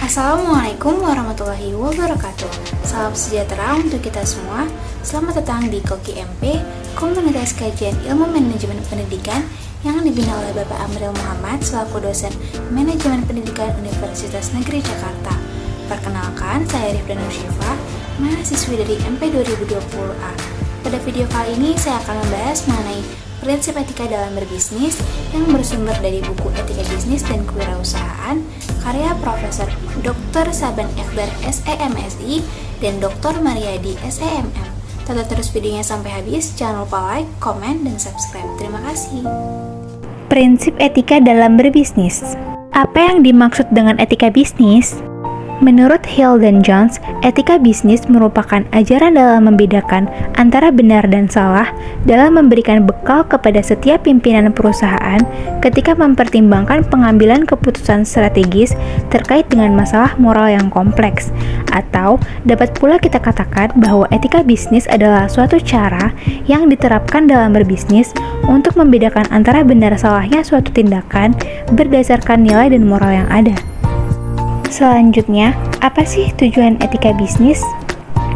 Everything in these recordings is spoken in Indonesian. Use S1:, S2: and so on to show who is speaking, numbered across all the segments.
S1: Assalamualaikum warahmatullahi wabarakatuh. Salam sejahtera untuk kita semua. Selamat datang di Koki MP, Komunitas Kajian Ilmu Manajemen Pendidikan yang dibina oleh Bapak Amril Muhammad selaku dosen Manajemen Pendidikan Universitas Negeri Jakarta. Perkenalkan, saya Rifda Nusyifa, mahasiswi dari MP 2020A. Pada video kali ini saya akan membahas mengenai prinsip etika dalam berbisnis yang bersumber dari buku Etika Bisnis dan Kewirausahaan karya Profesor Dr. Saban Ekbar SEMSI dan Dr. Mariadi SEMM. Tonton terus videonya sampai habis, jangan lupa like, komen, dan subscribe. Terima kasih.
S2: Prinsip etika dalam berbisnis. Apa yang dimaksud dengan etika bisnis? Menurut Hill dan Jones, etika bisnis merupakan ajaran dalam membedakan antara benar dan salah dalam memberikan bekal kepada setiap pimpinan perusahaan ketika mempertimbangkan pengambilan keputusan strategis terkait dengan masalah moral yang kompleks. Atau dapat pula kita katakan bahwa etika bisnis adalah suatu cara yang diterapkan dalam berbisnis untuk membedakan antara benar salahnya suatu tindakan berdasarkan nilai dan moral yang ada. Selanjutnya, apa sih tujuan etika bisnis?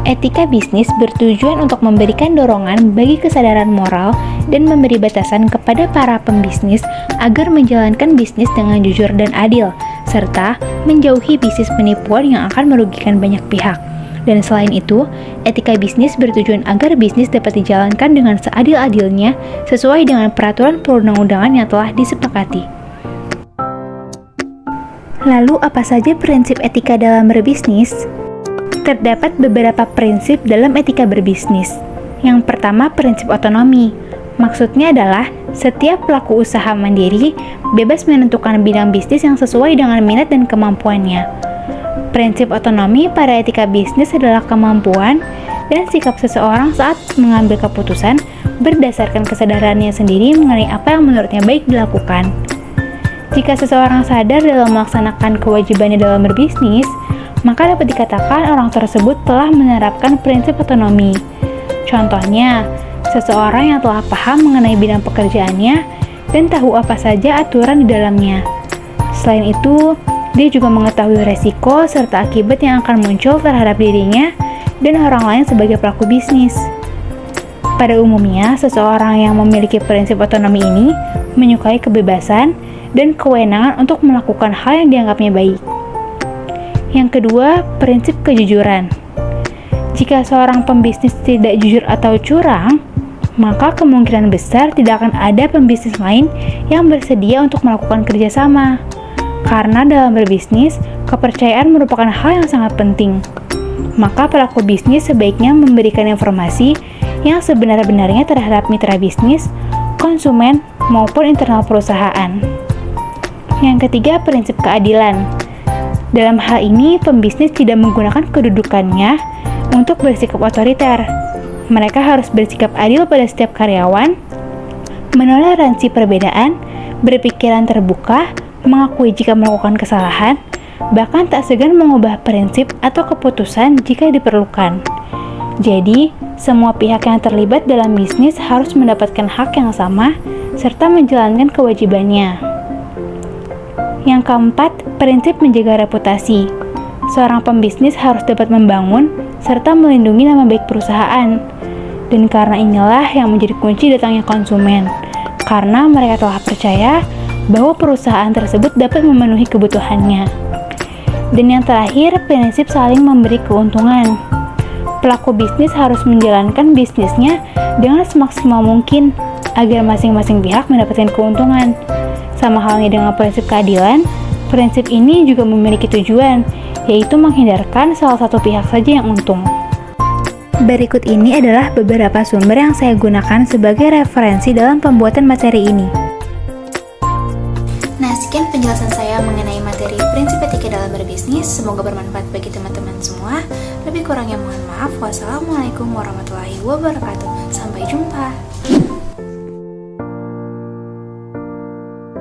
S2: Etika bisnis bertujuan untuk memberikan dorongan bagi kesadaran moral dan memberi batasan kepada para pembisnis agar menjalankan bisnis dengan jujur dan adil, serta menjauhi bisnis penipuan yang akan merugikan banyak pihak. Dan selain itu, etika bisnis bertujuan agar bisnis dapat dijalankan dengan seadil-adilnya sesuai dengan peraturan perundang-undangan yang telah disepakati. Lalu apa saja prinsip etika dalam berbisnis? Terdapat beberapa prinsip dalam etika berbisnis. Yang pertama, prinsip otonomi. Maksudnya adalah setiap pelaku usaha mandiri bebas menentukan bidang bisnis yang sesuai dengan minat dan kemampuannya. Prinsip otonomi pada etika bisnis adalah kemampuan dan sikap seseorang saat mengambil keputusan berdasarkan kesadarannya sendiri mengenai apa yang menurutnya baik dilakukan. Jika seseorang sadar dalam melaksanakan kewajibannya dalam berbisnis, maka dapat dikatakan orang tersebut telah menerapkan prinsip otonomi. Contohnya, seseorang yang telah paham mengenai bidang pekerjaannya dan tahu apa saja aturan di dalamnya. Selain itu, dia juga mengetahui resiko serta akibat yang akan muncul terhadap dirinya dan orang lain sebagai pelaku bisnis. Pada umumnya, seseorang yang memiliki prinsip otonomi ini menyukai kebebasan dan kewenangan untuk melakukan hal yang dianggapnya baik. Yang kedua, prinsip kejujuran. Jika seorang pembisnis tidak jujur atau curang, maka kemungkinan besar tidak akan ada pembisnis lain yang bersedia untuk melakukan kerjasama. Karena dalam berbisnis, kepercayaan merupakan hal yang sangat penting. Maka pelaku bisnis sebaiknya memberikan informasi yang sebenar-benarnya terhadap mitra bisnis, konsumen, maupun internal perusahaan. Yang ketiga, prinsip keadilan. Dalam hal ini, pembisnis tidak menggunakan kedudukannya untuk bersikap otoriter. Mereka harus bersikap adil pada setiap karyawan, menoleransi perbedaan, berpikiran terbuka, mengakui jika melakukan kesalahan, bahkan tak segan mengubah prinsip atau keputusan jika diperlukan. Jadi, semua pihak yang terlibat dalam bisnis harus mendapatkan hak yang sama serta menjalankan kewajibannya. Yang keempat, prinsip menjaga reputasi. Seorang pembisnis harus dapat membangun serta melindungi nama baik perusahaan. Dan karena inilah yang menjadi kunci datangnya konsumen. Karena mereka telah percaya bahwa perusahaan tersebut dapat memenuhi kebutuhannya. Dan yang terakhir, prinsip saling memberi keuntungan. Pelaku bisnis harus menjalankan bisnisnya dengan semaksimal mungkin agar masing-masing pihak mendapatkan keuntungan. Sama halnya dengan prinsip keadilan, prinsip ini juga memiliki tujuan, yaitu menghindarkan salah satu pihak saja yang untung. Berikut ini adalah beberapa sumber yang saya gunakan sebagai referensi dalam pembuatan materi ini.
S1: Nah, sekian penjelasan saya mengenai materi prinsip etika dalam berbisnis. Semoga bermanfaat bagi teman-teman semua. Lebih kurangnya mohon maaf. Wassalamualaikum warahmatullahi wabarakatuh. Sampai jumpa.